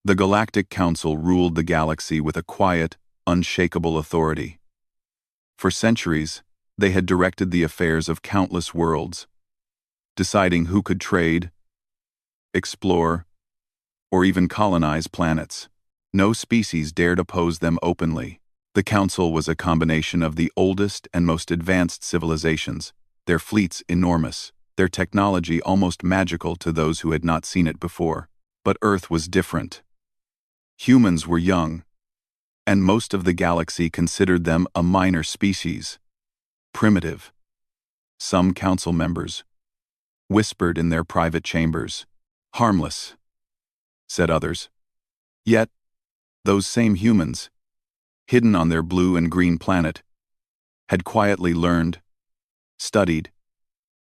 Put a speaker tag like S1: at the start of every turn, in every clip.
S1: The Galactic Council ruled the galaxy with a quiet, unshakable authority. For centuries, they had directed the affairs of countless worlds, deciding who could trade, explore, or even colonize planets. No species dared oppose them openly. The Council was a combination of the oldest and most advanced civilizations, their fleets enormous, their technology almost magical to those who had not seen it before. But Earth was different. Humans were young, and most of the galaxy considered them a minor species, primitive. Some council members whispered in their private chambers, "Harmless," said others. Yet, those same humans, hidden on their blue and green planet, had quietly learned, studied,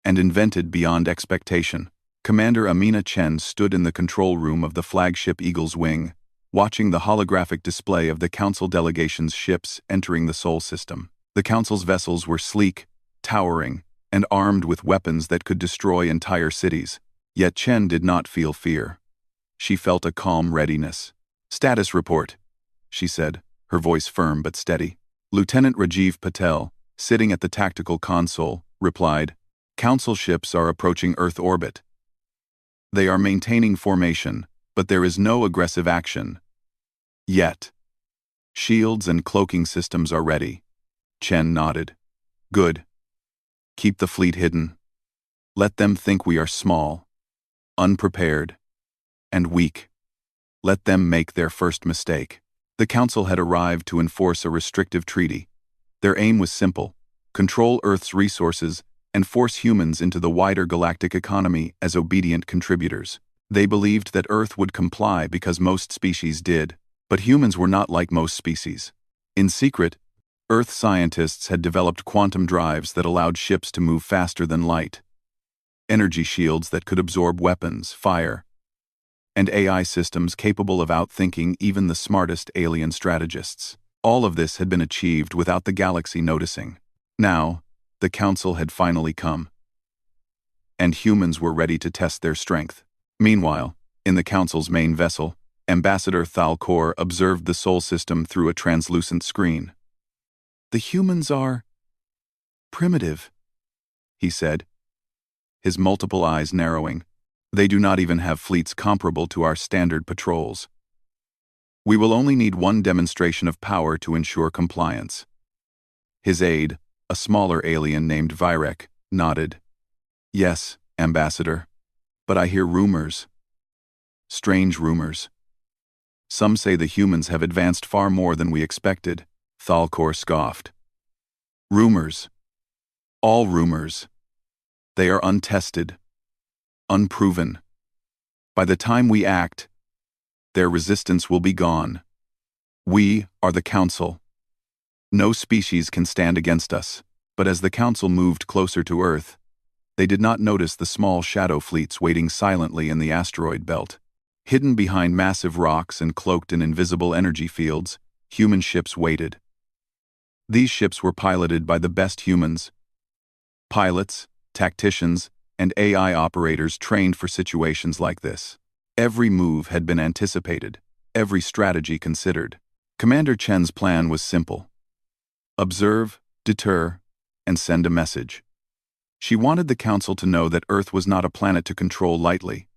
S1: and invented beyond expectation. Commander Amina Chen stood in the control room of the flagship Eagle's Wing, watching the holographic display of the Council delegation's ships entering the Sol system. The Council's vessels were sleek, towering, and armed with weapons that could destroy entire cities. Yet Chen did not feel fear. She felt a calm readiness. "Status report," she said, her voice firm but steady. Lieutenant Rajiv Patel, sitting at the tactical console, replied, "Council ships are approaching Earth orbit. They are maintaining formation, but there is no aggressive action. Yet. Shields and cloaking systems are ready." Chen nodded. "Good. Keep the fleet hidden. Let them think we are small, unprepared, and weak. Let them make their first mistake." The Council had arrived to enforce a restrictive treaty. Their aim was simple: control Earth's resources and force humans into the wider galactic economy as obedient contributors. They believed that Earth would comply because most species did, but humans were not like most species. In secret, Earth scientists had developed quantum drives that allowed ships to move faster than light, energy shields that could absorb weapons, fire, and AI systems capable of outthinking even the smartest alien strategists. All of this had been achieved without the galaxy noticing. Now, the Council had finally come, and humans were ready to test their strength. Meanwhile, in the Council's main vessel, Ambassador Thalkor observed the Sol system through a translucent screen. "The humans are primitive," he said, his multiple eyes narrowing. "They do not even have fleets comparable to our standard patrols. We will only need one demonstration of power to ensure compliance." His aide, a smaller alien named Virek, nodded. "Yes, Ambassador, but I hear rumors. Strange rumors. Some say the humans have advanced far more than we expected," Thalkor scoffed. "Rumors. All rumors. They are untested, unproven. By the time we act, their resistance will be gone. We are the Council. No species can stand against us." But as the Council moved closer to Earth, they did not notice the small shadow fleets waiting silently in the asteroid belt. Hidden behind massive rocks and cloaked in invisible energy fields, human ships waited. These ships were piloted by the best humans. Pilots, tacticians, and AI operators trained for situations like this. Every move had been anticipated, every strategy considered. Commander Chen's plan was simple: observe, deter, and send a message. She wanted the Council to know that Earth was not a planet to control lightly.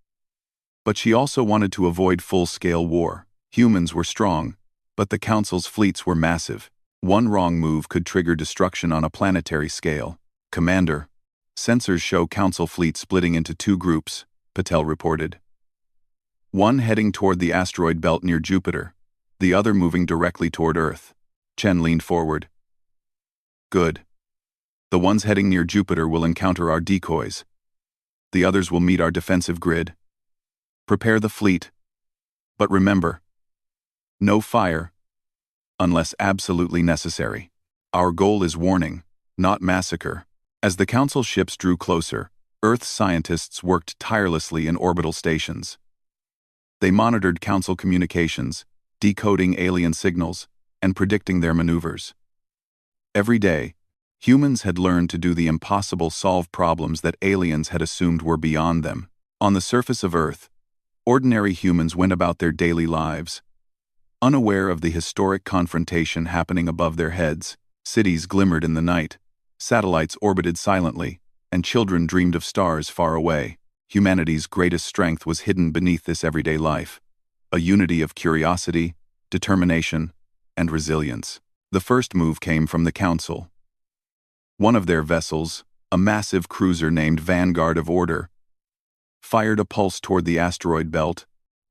S1: But she also wanted to avoid full-scale war. Humans were strong, but the Council's fleets were massive. One wrong move could trigger destruction on a planetary scale. "Commander, sensors show Council fleet splitting into two groups," Patel reported. "One heading toward the asteroid belt near Jupiter, the other moving directly toward Earth." Chen leaned forward. "Good. The ones heading near Jupiter will encounter our decoys. The others will meet our defensive grid. Prepare the fleet. But remember, no fire, unless absolutely necessary. Our goal is warning, not massacre." As the Council ships drew closer, Earth scientists worked tirelessly in orbital stations. They monitored Council communications, decoding alien signals, and predicting their maneuvers. Every day, humans had learned to do the impossible: solve problems that aliens had assumed were beyond them. On the surface of Earth, Ordinary humans went about their daily lives, unaware of the historic confrontation happening above their heads. Cities glimmered in the night, satellites orbited silently, and children dreamed of stars far away. Humanity's greatest strength was hidden beneath this everyday life, a unity of curiosity, determination, and resilience. The first move came from the Council. One of their vessels, a massive cruiser named Vanguard of Order, fired a pulse toward the asteroid belt,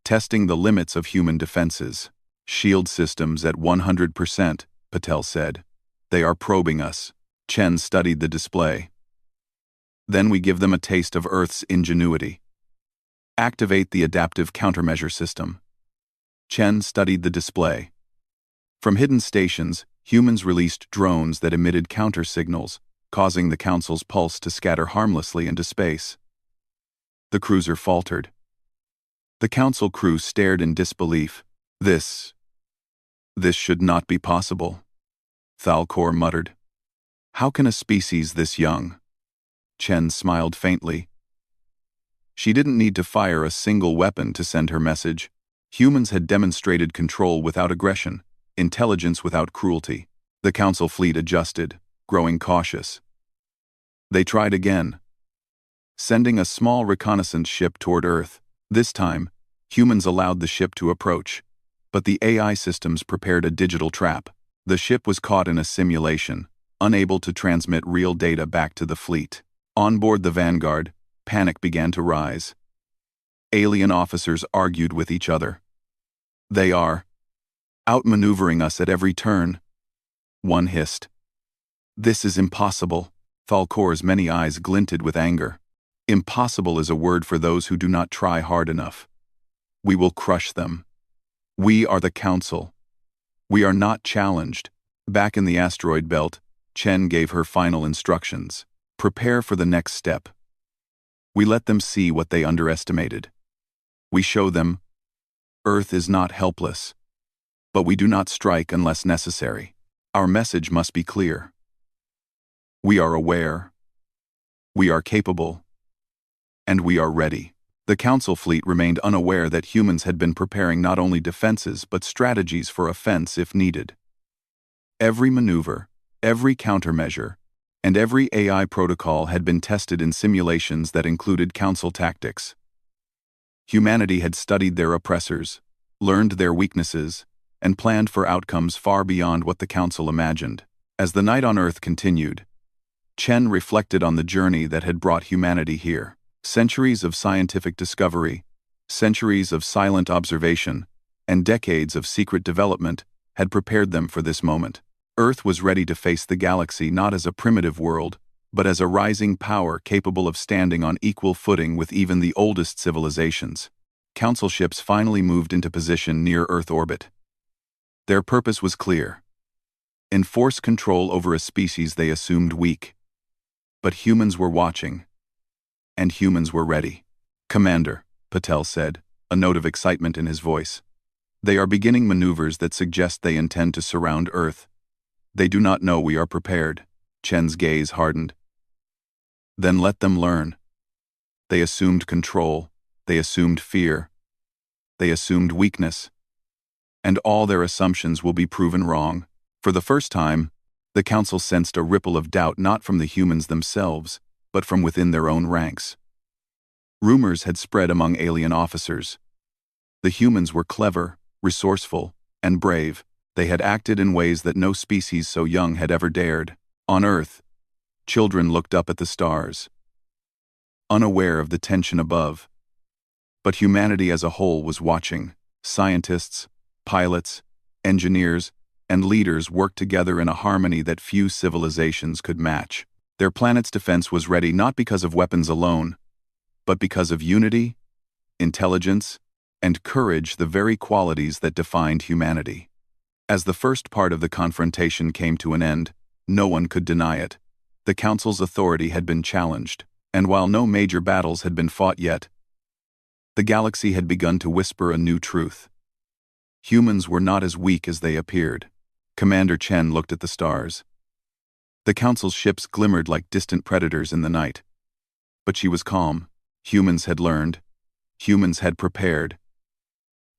S1: testing the limits of human defenses. Shield systems at 100%, Patel said. They are probing us. Chen studied the display. Then we give them a taste of Earth's ingenuity. Activate the adaptive countermeasure system. Chen studied the display. From hidden stations, humans released drones that emitted counter signals, causing the Council's pulse to scatter harmlessly into space. The cruiser faltered. The Council crew stared in disbelief. This should not be possible, Thalcor muttered. How can a species this young? Chen smiled faintly. She didn't need to fire a single weapon to send her message. Humans had demonstrated control without aggression, intelligence without cruelty. The Council fleet adjusted, growing cautious. They tried again, sending a small reconnaissance ship toward Earth. This time, humans allowed the ship to approach, but the AI systems prepared a digital trap. The ship was caught in a simulation, unable to transmit real data back to the fleet. On board the Vanguard, panic began to rise. Alien officers argued with each other. They are outmaneuvering us at every turn, one hissed. This is impossible. Thalcor's many eyes glinted with anger. Impossible is a word for those who do not try hard enough. We will crush them. We are the Council. We are not challenged. Back in the asteroid belt, Chen gave her final instructions. Prepare for the next step. We let them see what they underestimated. We show them, Earth is not helpless. But we do not strike unless necessary. Our message must be clear. We are aware. We are capable. And we are ready. The Council fleet remained unaware that humans had been preparing not only defenses but strategies for offense if needed. Every maneuver, every countermeasure, and every AI protocol had been tested in simulations that included Council tactics. Humanity had studied their oppressors, learned their weaknesses, and planned for outcomes far beyond what the Council imagined. As the night on Earth continued, Chen reflected on the journey that had brought humanity here. Centuries of scientific discovery, centuries of silent observation, and decades of secret development had prepared them for this moment. Earth was ready to face the galaxy not as a primitive world, but as a rising power capable of standing on equal footing with even the oldest civilizations. Council ships finally moved into position near Earth orbit. Their purpose was clear: enforce control over a species they assumed weak. But humans were watching. And humans were ready. Commander, Patel said, a note of excitement in his voice. They are beginning maneuvers that suggest they intend to surround Earth. They do not know we are prepared. Chen's gaze hardened. Then let them learn. They assumed control. They assumed fear. They assumed weakness. And all their assumptions will be proven wrong. For the first time, the Council sensed a ripple of doubt not from the humans themselves, but from within their own ranks. Rumors had spread among alien officers. The humans were clever, resourceful, and brave. They had acted in ways that no species so young had ever dared. On Earth, children looked up at the stars, unaware of the tension above. But humanity as a whole was watching. Scientists, pilots, engineers, and leaders worked together in a harmony that few civilizations could match. Their planet's defense was ready not because of weapons alone, but because of unity, intelligence, and courage, the very qualities that defined humanity. As the first part of the confrontation came to an end, no one could deny it. The Council's authority had been challenged, and while no major battles had been fought yet, the galaxy had begun to whisper a new truth. Humans were not as weak as they appeared. Commander Chen looked at the stars. The Council's ships glimmered like distant predators in the night. But she was calm. Humans had learned. Humans had prepared,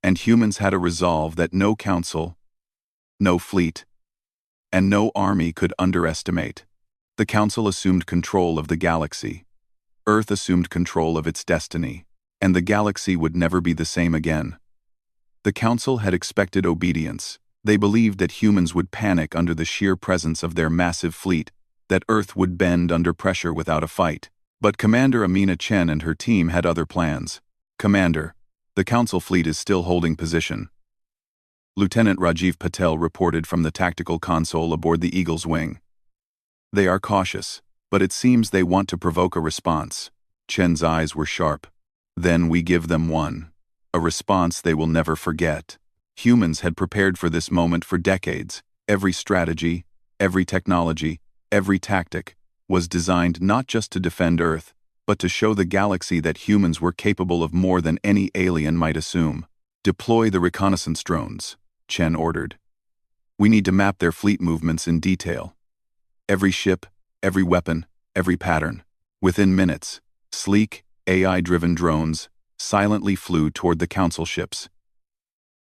S1: and humans had a resolve that no council, no fleet, and no army could underestimate. The council assumed control of the galaxy. Earth assumed control of its destiny, and the galaxy would never be the same again. The council had expected obedience. They believed that humans would panic under the sheer presence of their massive fleet, that Earth would bend under pressure without a fight. But Commander Amina Chen and her team had other plans. "Commander, the council fleet is still holding position." Lieutenant Rajiv Patel reported from the tactical console aboard the Eagle's wing. "They are cautious, but it seems they want to provoke a response." Chen's eyes were sharp. "Then we give them one. A response they will never forget." Humans had prepared for this moment for decades. Every strategy, every technology, every tactic was designed not just to defend Earth, but to show the galaxy that humans were capable of more than any alien might assume. "Deploy the reconnaissance drones," Chen ordered. "We need to map their fleet movements in detail. Every ship, every weapon, every pattern." Within minutes, sleek, AI-driven drones silently flew toward the council ships.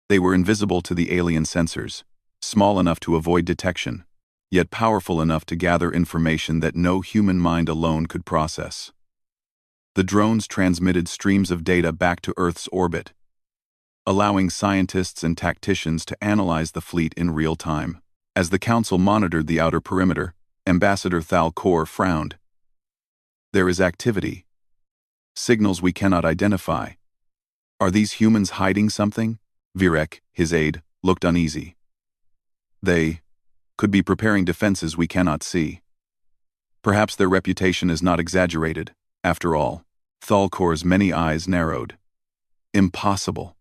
S1: They were invisible to the alien sensors, small enough to avoid detection, yet powerful enough to gather information that no human mind alone could process. The drones transmitted streams of data back to Earth's orbit, allowing scientists and tacticians to analyze the fleet in real time. As the council monitored the outer perimeter, Ambassador Thal Kor frowned. "There is activity. Signals we cannot identify. Are these humans hiding something?" Virek, his aide, looked uneasy. "They could be preparing defenses we cannot see. Perhaps their reputation is not exaggerated. After all." Thalkor's many eyes narrowed. "Impossible.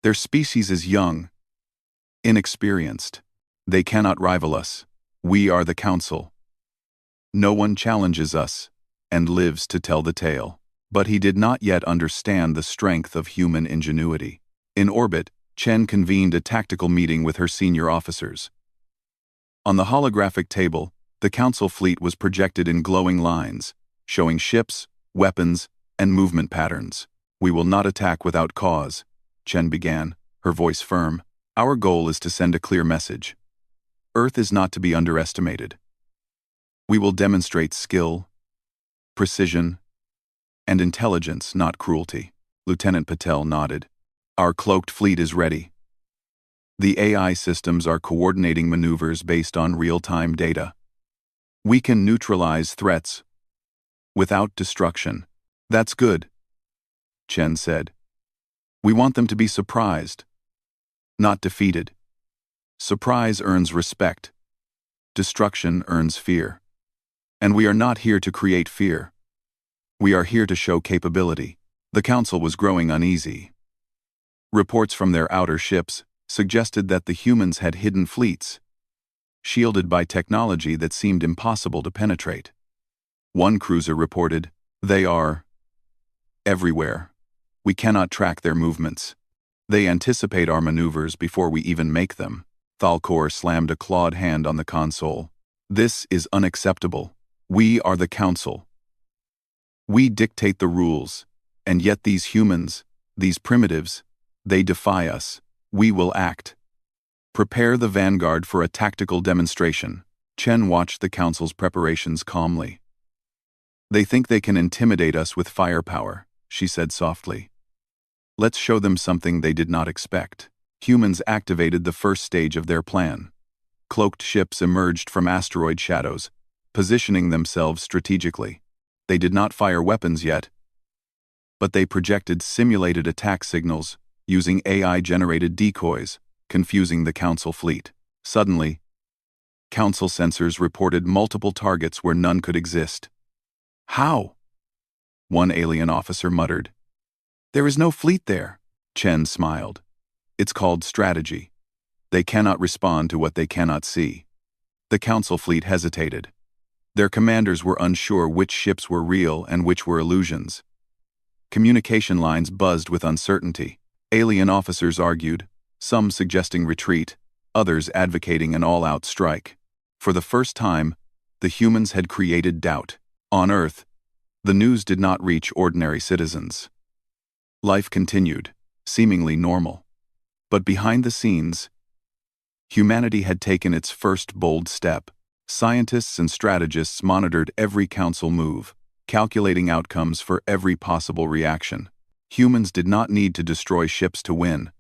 S1: Their species is young, inexperienced. They cannot rival us. We are the council. No one challenges us and lives to tell the tale." But he did not yet understand the strength of human ingenuity. In orbit, Chen convened a tactical meeting with her senior officers. On the holographic table, the council fleet was projected in glowing lines, showing ships, weapons, and movement patterns. "We will not attack without cause," Chen began, her voice firm. "Our goal is to send a clear message. Earth is not to be underestimated. We will demonstrate skill, precision, and intelligence, not cruelty." Lieutenant Patel nodded. "Our cloaked fleet is ready. The AI systems are coordinating maneuvers based on real-time data. We can neutralize threats without destruction." "That's good," Chen said. "We want them to be surprised, not defeated. Surprise earns respect. Destruction earns fear. And we are not here to create fear. We are here to show capability." The council was growing uneasy. Reports from their outer ships suggested that the humans had hidden fleets, shielded by technology that seemed impossible to penetrate. One cruiser reported, "They are everywhere. We cannot track their movements. They anticipate our maneuvers before we even make them." Thalkor slammed a clawed hand on the console. "This is unacceptable. We are the council. We dictate the rules, and yet these humans, these primitives, they defy us. We will act. Prepare the vanguard for a tactical demonstration." Chen watched the council's preparations calmly. "They think they can intimidate us with firepower," she said softly. "Let's show them something they did not expect." Humans activated the first stage of their plan. Cloaked ships emerged from asteroid shadows, positioning themselves strategically. They did not fire weapons yet, but they projected simulated attack signals using AI-generated decoys, confusing the council fleet. Suddenly, council sensors reported multiple targets where none could exist. "How?" one alien officer muttered. "There is no fleet there." Chen smiled. "It's called strategy. They cannot respond to what they cannot see." The council fleet hesitated. Their commanders were unsure which ships were real and which were illusions. Communication lines buzzed with uncertainty. Alien officers argued, some suggesting retreat, others advocating an all-out strike. For the first time, the humans had created doubt. On Earth, the news did not reach ordinary citizens. Life continued, seemingly normal. But behind the scenes, humanity had taken its first bold step. Scientists and strategists monitored every council move, calculating outcomes for every possible reaction. Humans did not need to destroy ships to win.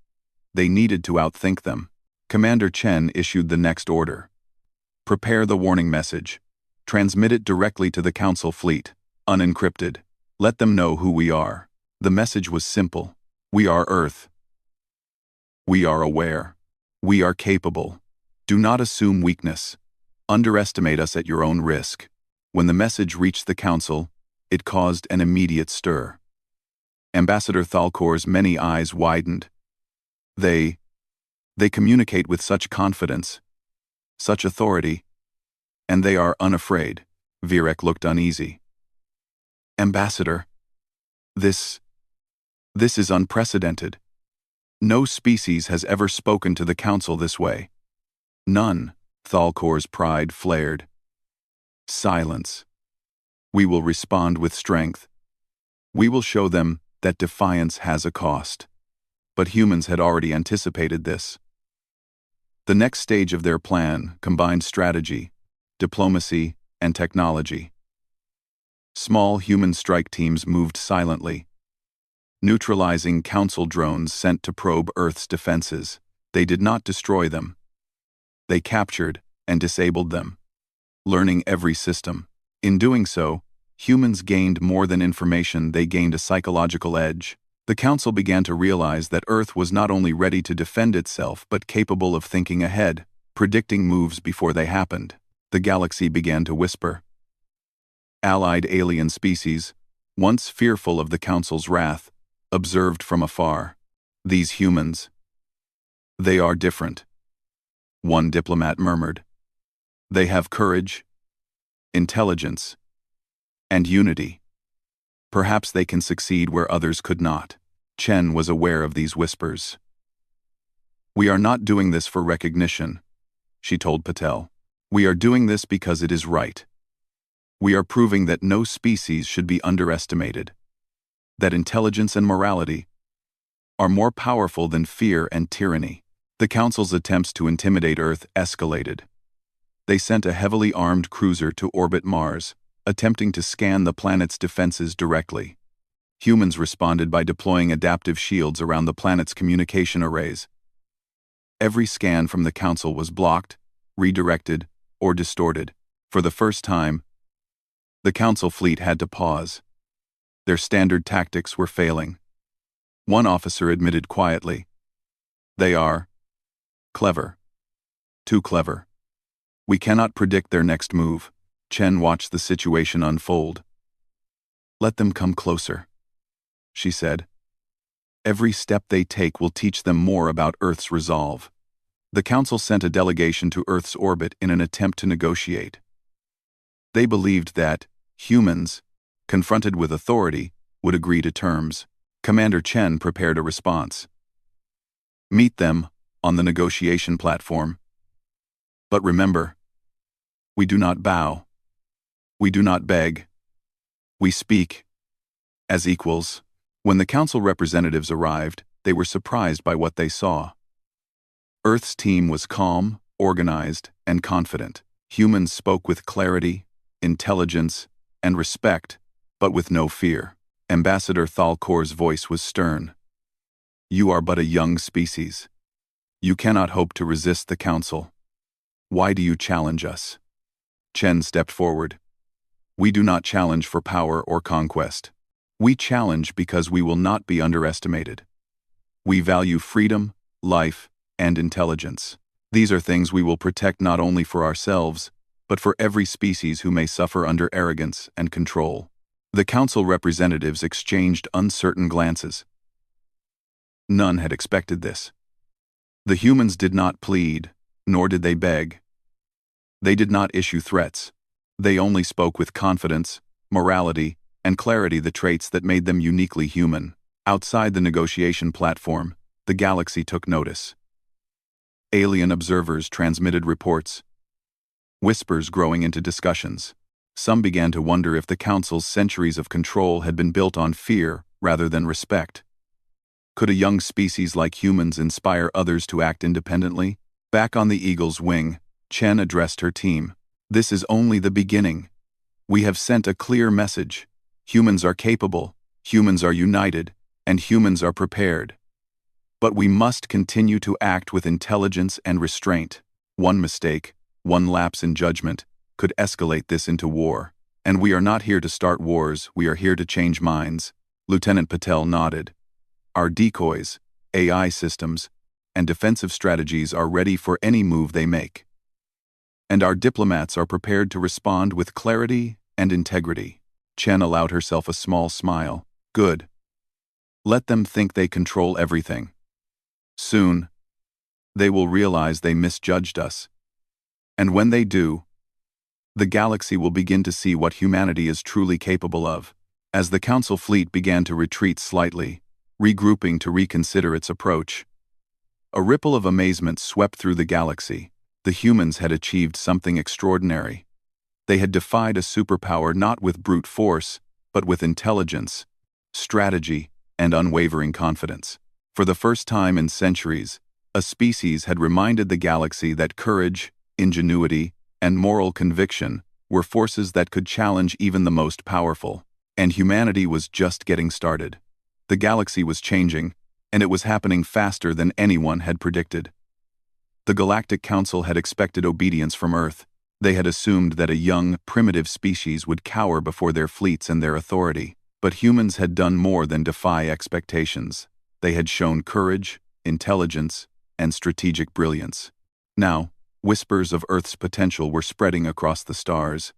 S1: They needed to outthink them. Commander Chen issued the next order. Prepare the warning message. Transmit it directly to the council fleet, unencrypted. Let them know who we are. The message was simple. We are Earth. We are aware. We are capable. Do not assume weakness. Underestimate us at your own risk. When the message reached the council, it caused an immediate stir. Ambassador Thalkor's many eyes widened. They communicate with such confidence, such authority, and they are unafraid. Virek looked uneasy. Ambassador, this is unprecedented. No species has ever spoken to the council this way. None. Thalkor's pride flared. Silence. We will respond with strength. We will show them that defiance has a cost. But humans had already anticipated this. The next stage of their plan combined strategy, diplomacy, and technology. Small human strike teams moved silently, neutralizing council drones sent to probe Earth's defenses. They did not destroy them. They captured and disabled them, learning every system. In doing so, humans gained more than information, they gained a psychological edge. The council began to realize that Earth was not only ready to defend itself but capable of thinking ahead, predicting moves before they happened. The galaxy began to whisper. Allied alien species, once fearful of the council's wrath, observed from afar. These humans. They are different. One diplomat murmured. They have courage, intelligence, and unity. Perhaps they can succeed where others could not. Chen was aware of these whispers. We are not doing this for recognition, she told Patel. We are doing this because it is right. We are proving that no species should be underestimated, that intelligence and morality are more powerful than fear and tyranny. The Council's attempts to intimidate Earth escalated. They sent a heavily armed cruiser to orbit Mars, attempting to scan the planet's defenses directly. Humans responded by deploying adaptive shields around the planet's communication arrays. Every scan from the Council was blocked, redirected, or distorted. For the first time, the Council fleet had to pause. Their standard tactics were failing. One officer admitted quietly, "They are clever. Too clever. We cannot predict their next move." Chen watched the situation unfold. "Let them come closer," she said. "Every step they take will teach them more about Earth's resolve." The Council sent a delegation to Earth's orbit in an attempt to negotiate. They believed that humans, confronted with authority, would agree to terms. Commander Chen prepared a response. "Meet them on the negotiation platform. But remember, we do not bow. We do not beg. We speak as equals." When the Council representatives arrived, they were surprised by what they saw. Earth's team was calm, organized, and confident. Humans spoke with clarity, intelligence, and respect, but with no fear. Ambassador Thalkor's voice was stern. "You are but a young species. You cannot hope to resist the Council. Why do you challenge us?" Chen stepped forward. "We do not challenge for power or conquest. We challenge because we will not be underestimated. We value freedom, life, and intelligence. These are things we will protect not only for ourselves, but for every species who may suffer under arrogance and control." The Council representatives exchanged uncertain glances. None had expected this. The humans did not plead, nor did they beg. They did not issue threats. They only spoke with confidence, morality, and clarity, the traits that made them uniquely human. Outside the negotiation platform, the galaxy took notice. Alien observers transmitted reports, whispers growing into discussions. Some began to wonder if the Council's centuries of control had been built on fear rather than respect. Could a young species like humans inspire others to act independently? Back on the eagle's wing, Chen addressed her team. This is only the beginning. We have sent a clear message. Humans are capable, humans are united, and humans are prepared. But we must continue to act with intelligence and restraint. One mistake, one lapse in judgment, could escalate this into war. And we are not here to start wars, we are here to change minds. Lieutenant Patel nodded. Our decoys, AI systems, and defensive strategies are ready for any move they make. And our diplomats are prepared to respond with clarity and integrity. Chen allowed herself a small smile. Good. Let them think they control everything. Soon, they will realize they misjudged us. And when they do, the galaxy will begin to see what humanity is truly capable of. As the Council fleet began to retreat slightly, regrouping to reconsider its approach, a ripple of amazement swept through the galaxy. The humans had achieved something extraordinary. They had defied a superpower not with brute force, but with intelligence, strategy, and unwavering confidence. For the first time in centuries, a species had reminded the galaxy that courage, ingenuity, and moral conviction were forces that could challenge even the most powerful. And humanity was just getting started. The galaxy was changing, and it was happening faster than anyone had predicted. The Galactic Council had expected obedience from Earth. They had assumed that a young, primitive species would cower before their fleets and their authority. But humans had done more than defy expectations. They had shown courage, intelligence, and strategic brilliance. Now, whispers of Earth's potential were spreading across the stars.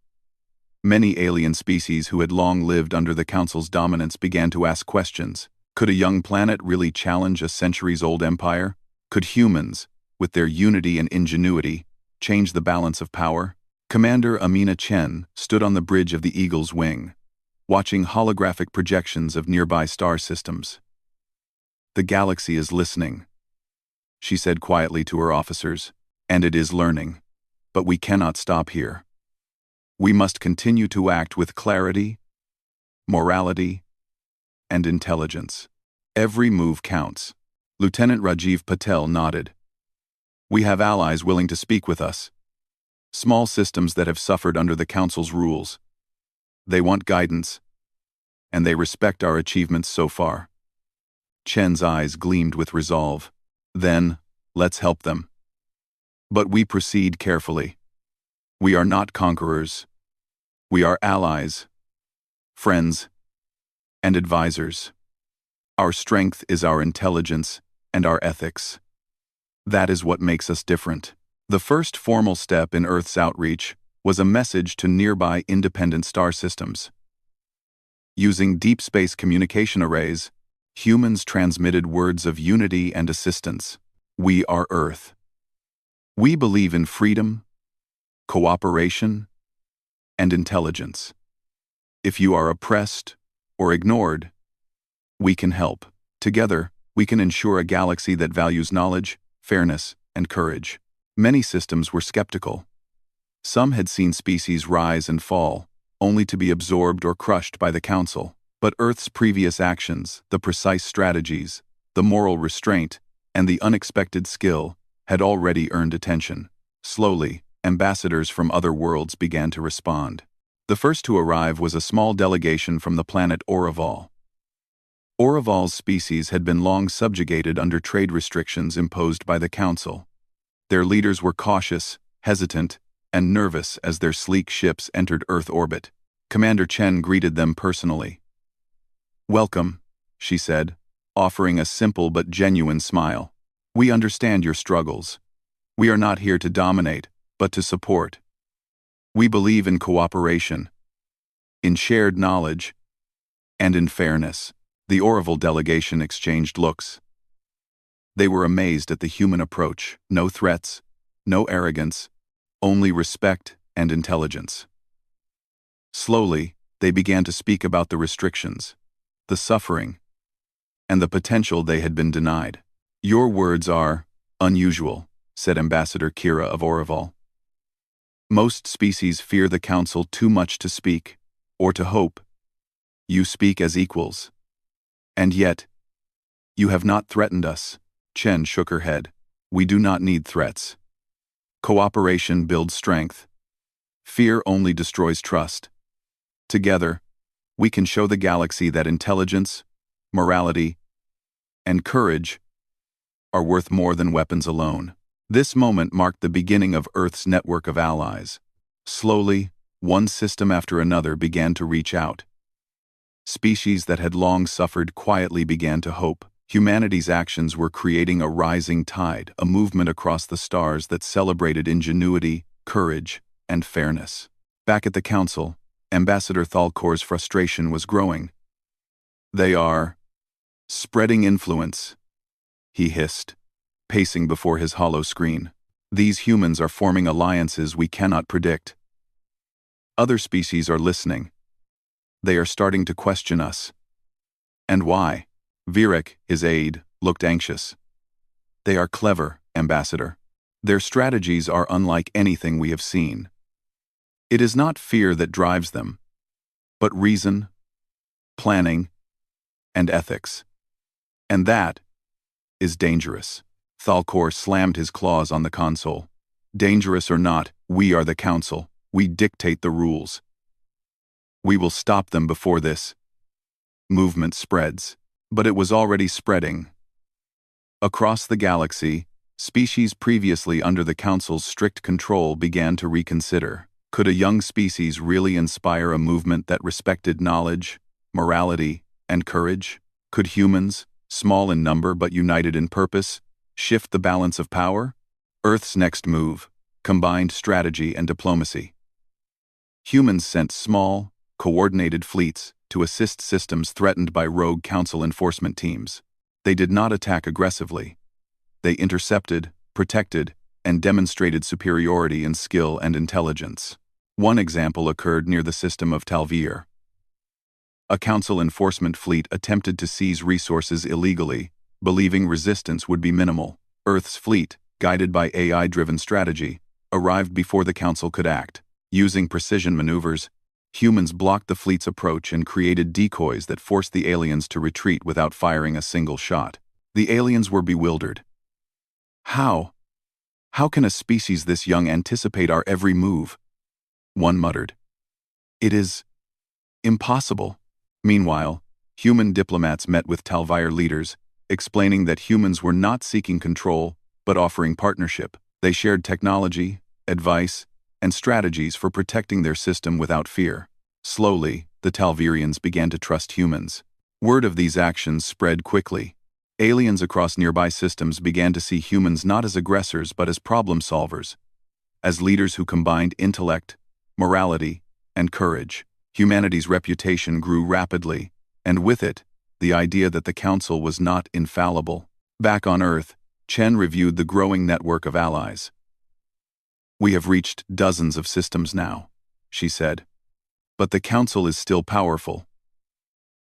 S1: Many alien species who had long lived under the Council's dominance began to ask questions. Could a young planet really challenge a centuries-old empire? Could humans, with their unity and ingenuity, change the balance of power? Commander Amina Chen stood on the bridge of the Eagle's wing, watching holographic projections of nearby star systems. The galaxy is listening, she said quietly to her officers, and it is learning. But we cannot stop here. We must continue to act with clarity, morality, and intelligence. Every move counts. Lieutenant Rajiv Patel nodded. We have allies willing to speak with us. Small systems that have suffered under the Council's rules. They want guidance, and they respect our achievements so far. Chen's eyes gleamed with resolve. Then, let's help them. But we proceed carefully. We are not conquerors. We are allies, friends, and advisors. Our strength is our intelligence and our ethics. That is what makes us different. The first formal step in Earth's outreach was a message to nearby independent star systems. Using deep space communication arrays, humans transmitted words of unity and assistance. We are Earth. We believe in freedom, cooperation, and intelligence. If you are oppressed or ignored, we can help. Together, we can ensure a galaxy that values knowledge, fairness, and courage. Many systems were skeptical. Some had seen species rise and fall, only to be absorbed or crushed by the Council. But Earth's previous actions, the precise strategies, the moral restraint, and the unexpected skill had already earned attention. Slowly, ambassadors from other worlds began to respond. The first to arrive was a small delegation from the planet Orival. Orival's species had been long subjugated under trade restrictions imposed by the Council. Their leaders were cautious, hesitant, and nervous as their sleek ships entered Earth orbit. Commander Chen greeted them personally. "Welcome," she said, offering a simple but genuine smile. "We understand your struggles. We are not here to dominate, but to support. We believe in cooperation, in shared knowledge, and in fairness." The Orival delegation exchanged looks. They were amazed at the human approach. No threats, no arrogance, only respect and intelligence. Slowly, they began to speak about the restrictions, the suffering, and the potential they had been denied. "Your words are unusual," said Ambassador Kira of Orival. "Most species fear the Council too much to speak, or to hope. You speak as equals. And yet, You have not threatened us. Chen shook her head. We do not need threats. Cooperation builds strength. Fear only destroys trust. Together, we can show the galaxy that intelligence, morality, and courage are worth more than weapons alone. This moment marked the beginning of Earth's network of allies. Slowly, one system after another began to reach out. Species that had long suffered quietly began to hope. Humanity's actions were creating a rising tide, a movement across the stars that celebrated ingenuity, courage, and fairness. Back at the council, Ambassador Thalkor's frustration was growing. They are spreading influence, he hissed, pacing before his hollow screen. These humans are forming alliances we cannot predict. Other species are listening. They are starting to question us. And why? Virek, his aide, looked anxious. They are clever, Ambassador. Their strategies are unlike anything we have seen. It is not fear that drives them, but reason, planning, and ethics. And that is dangerous. Thalkor slammed his claws on the console. Dangerous or not, we are the council. We dictate the rules. We will stop them before this movement spreads. But it was already spreading. Across the galaxy, species previously under the Council's strict control began to reconsider. Could a young species really inspire a movement that respected knowledge, morality, and courage? Could humans, small in number but united in purpose, shift the balance of power? Earth's next move combined strategy and diplomacy. Humans sent small, coordinated fleets to assist systems threatened by rogue council enforcement teams. They did not attack aggressively. They intercepted, protected, and demonstrated superiority in skill and intelligence. One example occurred near the system of Talvir. A council enforcement fleet attempted to seize resources illegally, believing resistance would be minimal. Earth's fleet, guided by AI-driven strategy, arrived before the council could act. Using precision maneuvers, humans blocked the fleet's approach and created decoys that forced the aliens to retreat without firing a single shot. The aliens were bewildered. How? How can a species this young anticipate our every move? One muttered. It is impossible. Meanwhile, human diplomats met with Talvir leaders, explaining that humans were not seeking control, but offering partnership. They shared technology, advice, and strategies for protecting their system without fear. Slowly, the Talvirians began to trust humans. Word of these actions spread quickly. Aliens across nearby systems began to see humans not as aggressors but as problem solvers, as leaders who combined intellect, morality, and courage. Humanity's reputation grew rapidly, and with it, the idea that the Council was not infallible. Back on Earth, Chen reviewed the growing network of allies. We have reached dozens of systems now, she said. But the Council is still powerful.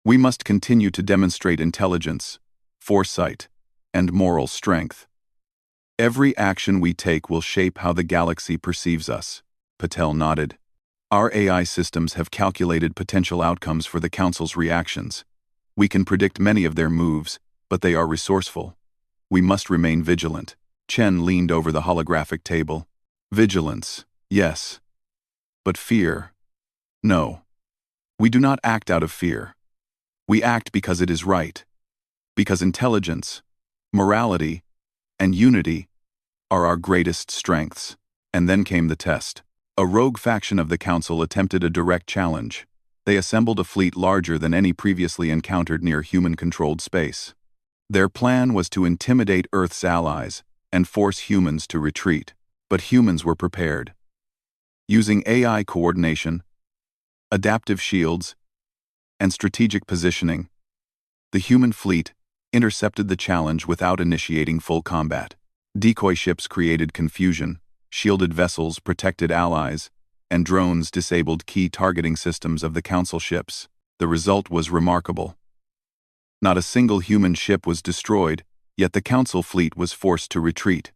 S1: We must continue to demonstrate intelligence, foresight, and moral strength. Every action we take will shape how the galaxy perceives us. Patel nodded. Our AI systems have calculated potential outcomes for the Council's reactions. We can predict many of their moves, but they are resourceful. We must remain vigilant. Chen leaned over the holographic table. Vigilance, yes. But fear, no. We do not act out of fear. We act because it is right. Because intelligence, morality, and unity are our greatest strengths. And then came the test. A rogue faction of the Council attempted a direct challenge. They assembled a fleet larger than any previously encountered near human-controlled space. Their plan was to intimidate Earth's allies and force humans to retreat. But humans were prepared. Using AI coordination, adaptive shields, and strategic positioning, the human fleet intercepted the challenge without initiating full combat. Decoy ships created confusion, shielded vessels protected allies, and drones disabled key targeting systems of the Council ships. The result was remarkable. Not a single human ship was destroyed, yet the Council fleet was forced to retreat.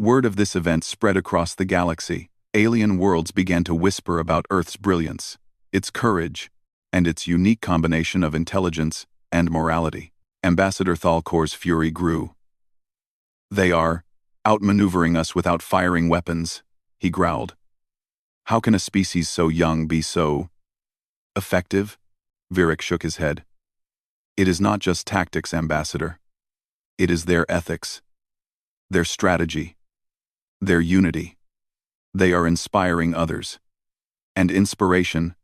S1: Word of this event spread across the galaxy. Alien worlds began to whisper about Earth's brilliance, its courage, and its unique combination of intelligence and morality. Ambassador Thalkor's fury grew. "They are outmaneuvering us without firing weapons," he growled. "How can a species so young be so effective?" Virik shook his head. "It is not just tactics, Ambassador. It is their ethics, their strategy, their unity. They are inspiring others. And inspiration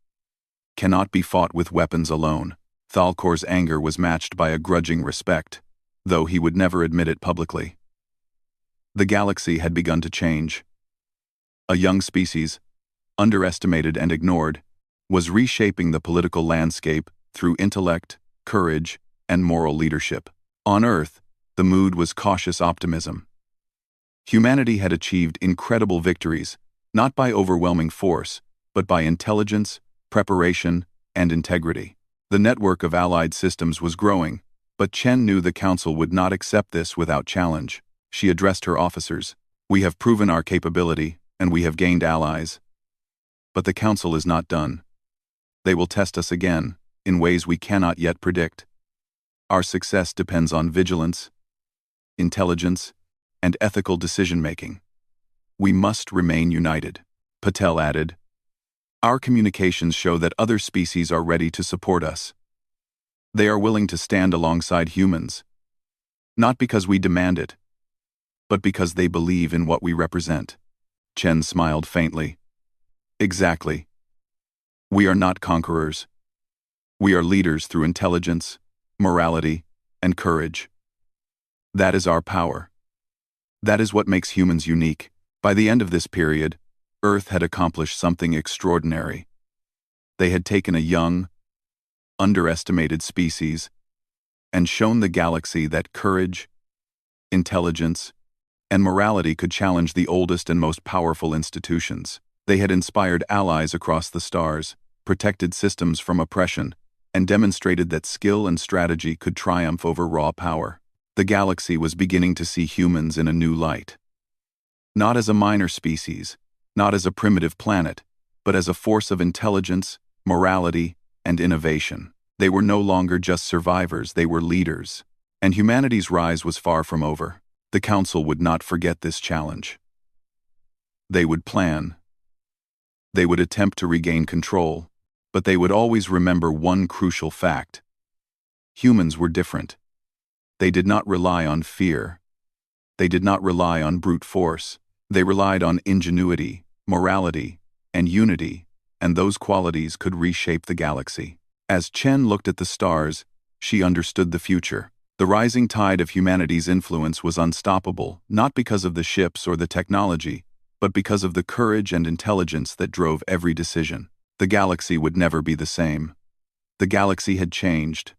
S1: cannot be fought with weapons alone." Thalkor's anger was matched by a grudging respect, though he would never admit it publicly. The galaxy had begun to change. A young species, underestimated and ignored, was reshaping the political landscape through intellect, courage, and moral leadership. On Earth, the mood was cautious optimism. Humanity had achieved incredible victories, not by overwhelming force, but by intelligence, preparation, and integrity. The network of allied systems was growing, but Chen knew the Council would not accept this without challenge. She addressed her officers. "We have proven our capability, and we have gained allies. But the Council is not done. They will test us again, in ways we cannot yet predict. Our success depends on vigilance, intelligence, and ethical decision-making. We must remain united." Patel added, "Our communications show that other species are ready to support us. They are willing to stand alongside humans, not because we demand it, but because they believe in what we represent." Chen smiled faintly. "Exactly. We are not conquerors. We are leaders through intelligence, morality, and courage. That is our power. That is what makes humans unique." By the end of this period, Earth had accomplished something extraordinary. They had taken a young, underestimated species and shown the galaxy that courage, intelligence, and morality could challenge the oldest and most powerful institutions. They had inspired allies across the stars, protected systems from oppression, and demonstrated that skill and strategy could triumph over raw power. The galaxy was beginning to see humans in a new light. Not as a minor species, not as a primitive planet, but as a force of intelligence, morality, and innovation. They were no longer just survivors, they were leaders. And humanity's rise was far from over. The Council would not forget this challenge. They would plan. They would attempt to regain control, but they would always remember one crucial fact. Humans were different. They did not rely on fear. They did not rely on brute force. They relied on ingenuity, morality, and unity, and those qualities could reshape the galaxy. As Chen looked at the stars, she understood the future. The rising tide of humanity's influence was unstoppable, not because of the ships or the technology, but because of the courage and intelligence that drove every decision. The galaxy would never be the same. The galaxy had changed.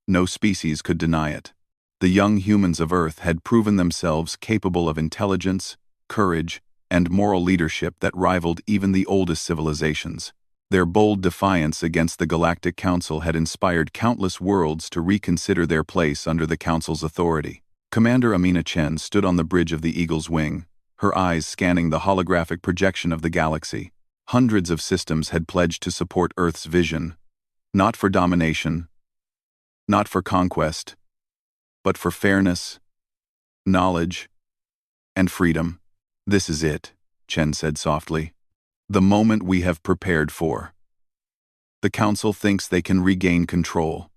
S1: No species could deny it. The young humans of Earth had proven themselves capable of intelligence, courage, and moral leadership that rivaled even the oldest civilizations. Their bold defiance against the Galactic Council had inspired countless worlds to reconsider their place under the Council's authority. Commander Amina Chen stood on the bridge of the Eagle's wing, her eyes scanning the holographic projection of the galaxy. Hundreds of systems had pledged to support Earth's vision, not for domination, not for conquest, but for fairness, knowledge, and freedom. "This is it," Chen said softly. "The moment we have prepared for. The Council thinks they can regain control.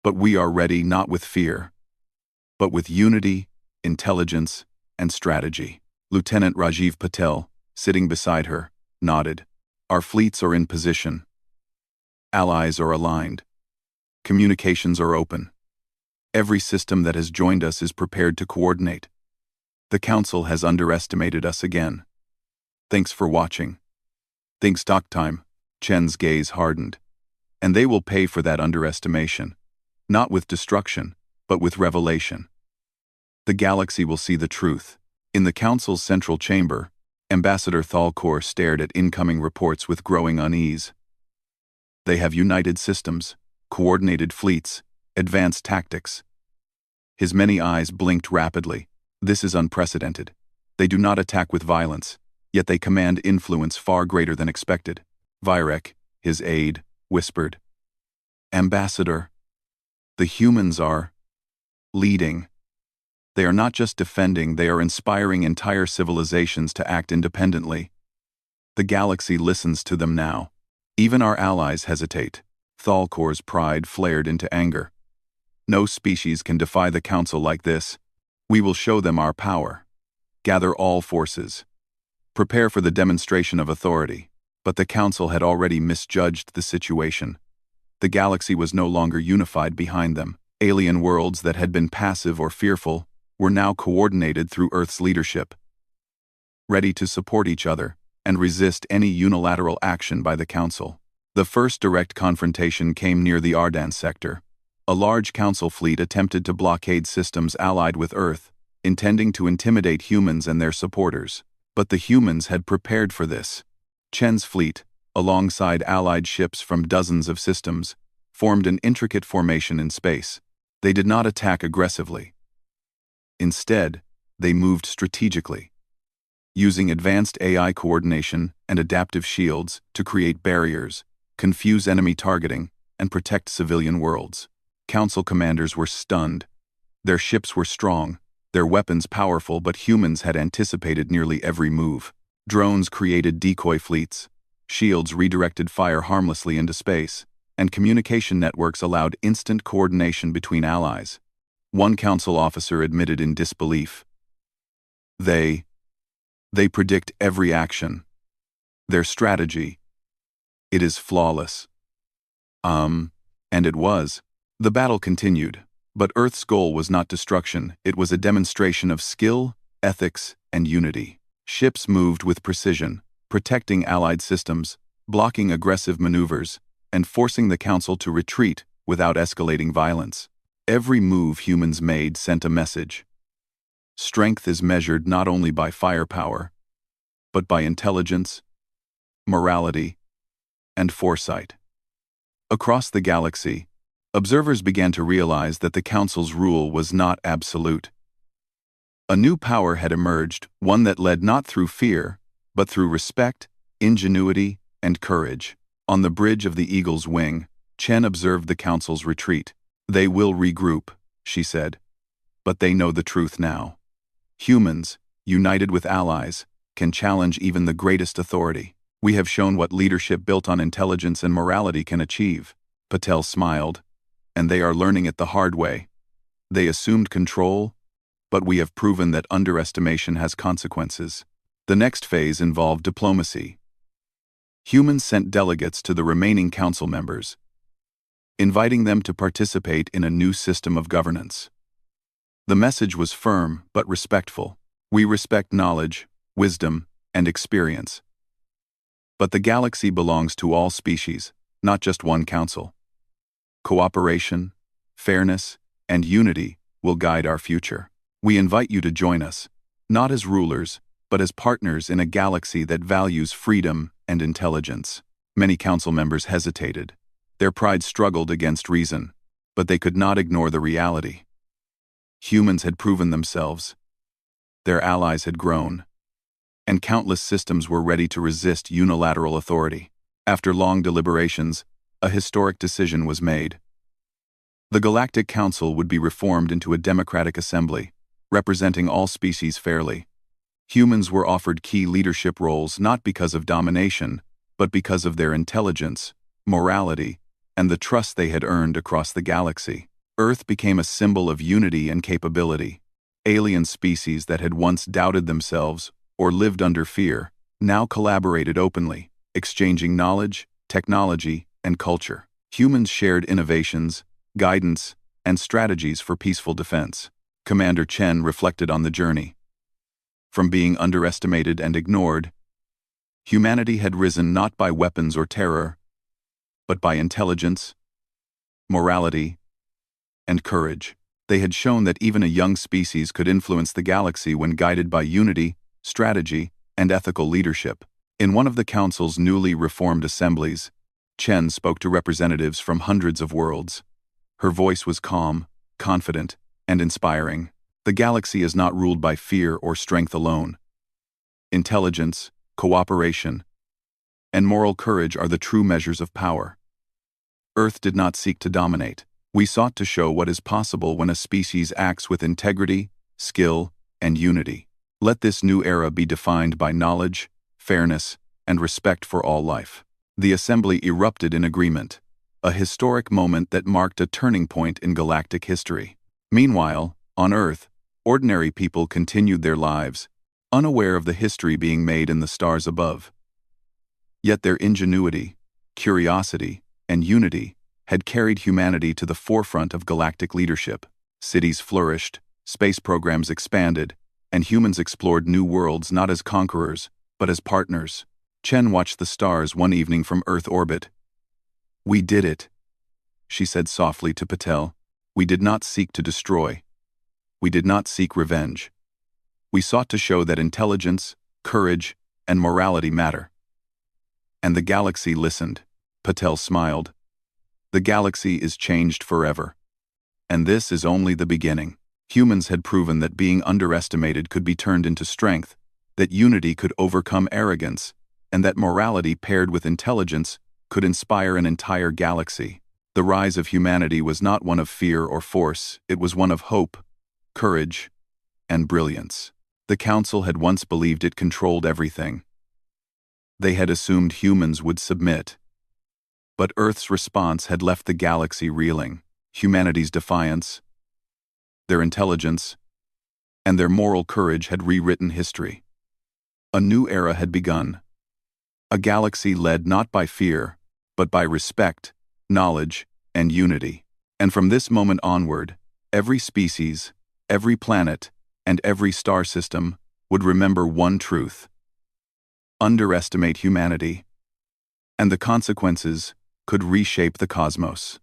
S1: But we are ready not with fear, but with unity, intelligence, and strategy." Lieutenant Rajiv Patel, sitting beside her, nodded. "Our fleets are in position. Allies are aligned. Communications are open. Every system that has joined us is prepared to coordinate. The Council has underestimated us again. Thanks for watching." "Think stock time." Chen's gaze hardened. "And they will pay for that underestimation. Not with destruction, but with revelation. The galaxy will see the truth." In the Council's central chamber, Ambassador Thalkor stared at incoming reports with growing unease. "They have united systems, coordinated fleets, advanced tactics." His many eyes blinked rapidly. "This is unprecedented. They do not attack with violence, yet they command influence far greater than expected." Virek, his aide, whispered, "Ambassador, the humans are leading. They are not just defending, they are inspiring entire civilizations to act independently. The galaxy listens to them now. Even our allies hesitate. Thalkor's pride flared into anger. No species can defy the Council like this. We will show them our power. Gather all forces. Prepare for the demonstration of authority. But the Council had already misjudged the situation. The galaxy was no longer unified behind them. Alien worlds that had been passive or fearful were now coordinated through Earth's leadership, ready to support each other and resist any unilateral action by the Council. The first direct confrontation came near the Ardan sector. A large Council fleet attempted to blockade systems allied with Earth, intending to intimidate humans and their supporters. But the humans had prepared for this. Chen's fleet, alongside allied ships from dozens of systems, formed an intricate formation in space. They did not attack aggressively. Instead, they moved strategically, using advanced AI coordination and adaptive shields to create barriers, confuse enemy targeting, and protect civilian worlds. Council commanders were stunned. Their ships were strong, their weapons powerful, but humans had anticipated nearly every move. Drones created decoy fleets, shields redirected fire harmlessly into space, and communication networks allowed instant coordination between allies. One Council officer admitted in disbelief. They predict every action. Their strategy, it is flawless. And it was. The battle continued, but Earth's goal was not destruction, it was a demonstration of skill, ethics, and unity. Ships moved with precision, protecting allied systems, blocking aggressive maneuvers, and forcing the Council to retreat without escalating violence. Every move humans made sent a message. Strength is measured not only by firepower, but by intelligence, morality, and foresight. Across the galaxy, observers began to realize that the Council's rule was not absolute. A new power had emerged, one that led not through fear, but through respect, ingenuity, and courage. On the bridge of the Eagle's Wing, Chen observed the Council's retreat. They will regroup, she said. But they know the truth now. Humans, united with allies, can challenge even the greatest authority. We have shown what leadership built on intelligence and morality can achieve. Patel smiled. And they are learning it the hard way. They assumed control, but we have proven that underestimation has consequences. The next phase involved diplomacy. Humans sent delegates to the remaining Council members, inviting them to participate in a new system of governance. The message was firm but respectful. We respect knowledge, wisdom, and experience. But the galaxy belongs to all species, not just one council. Cooperation, fairness, and unity will guide our future. We invite you to join us, not as rulers, but as partners in a galaxy that values freedom and intelligence. Many council members hesitated. Their pride struggled against reason, but they could not ignore the reality. Humans had proven themselves. Their allies had grown, and countless systems were ready to resist unilateral authority. After long deliberations, a historic decision was made. The Galactic Council would be reformed into a democratic assembly, representing all species fairly. Humans were offered key leadership roles not because of domination, but because of their intelligence, morality, and the trust they had earned across the galaxy. Earth became a symbol of unity and capability. Alien species that had once doubted themselves or lived under fear now collaborated openly, exchanging knowledge, technology, and culture. Humans shared innovations, guidance, and strategies for peaceful defense. Commander Chen reflected on the journey. From being underestimated and ignored, humanity had risen not by weapons or terror, but by intelligence, morality, and courage. They had shown that even a young species could influence the galaxy when guided by unity, strategy, and ethical leadership. In one of the Council's newly reformed assemblies, Chen spoke to representatives from hundreds of worlds. Her voice was calm, confident, and inspiring. The galaxy is not ruled by fear or strength alone. Intelligence, cooperation, and moral courage are the true measures of power. Earth did not seek to dominate. We sought to show what is possible when a species acts with integrity, skill, and unity. Let this new era be defined by knowledge, fairness, and respect for all life. The assembly erupted in agreement, a historic moment that marked a turning point in galactic history. Meanwhile, on Earth, ordinary people continued their lives, unaware of the history being made in the stars above. Yet their ingenuity, curiosity, and unity had carried humanity to the forefront of galactic leadership. Cities flourished, space programs expanded, and humans explored new worlds not as conquerors, but as partners. Chen watched the stars one evening from Earth orbit. "We did it," she said softly to Patel. "We did not seek to destroy. We did not seek revenge. We sought to show that intelligence, courage, and morality matter." And the galaxy listened. Patel smiled. "The galaxy is changed forever. And this is only the beginning." Humans had proven that being underestimated could be turned into strength, that unity could overcome arrogance, and that morality paired with intelligence could inspire an entire galaxy. The rise of humanity was not one of fear or force, it was one of hope, courage, and brilliance. The Council had once believed it controlled everything. They had assumed humans would submit. But Earth's response had left the galaxy reeling. Humanity's defiance, their intelligence, and their moral courage had rewritten history. A new era had begun. A galaxy led not by fear, but by respect, knowledge, and unity. And from this moment onward, every species, every planet, and every star system would remember one truth: underestimate humanity, and the consequences could reshape the cosmos.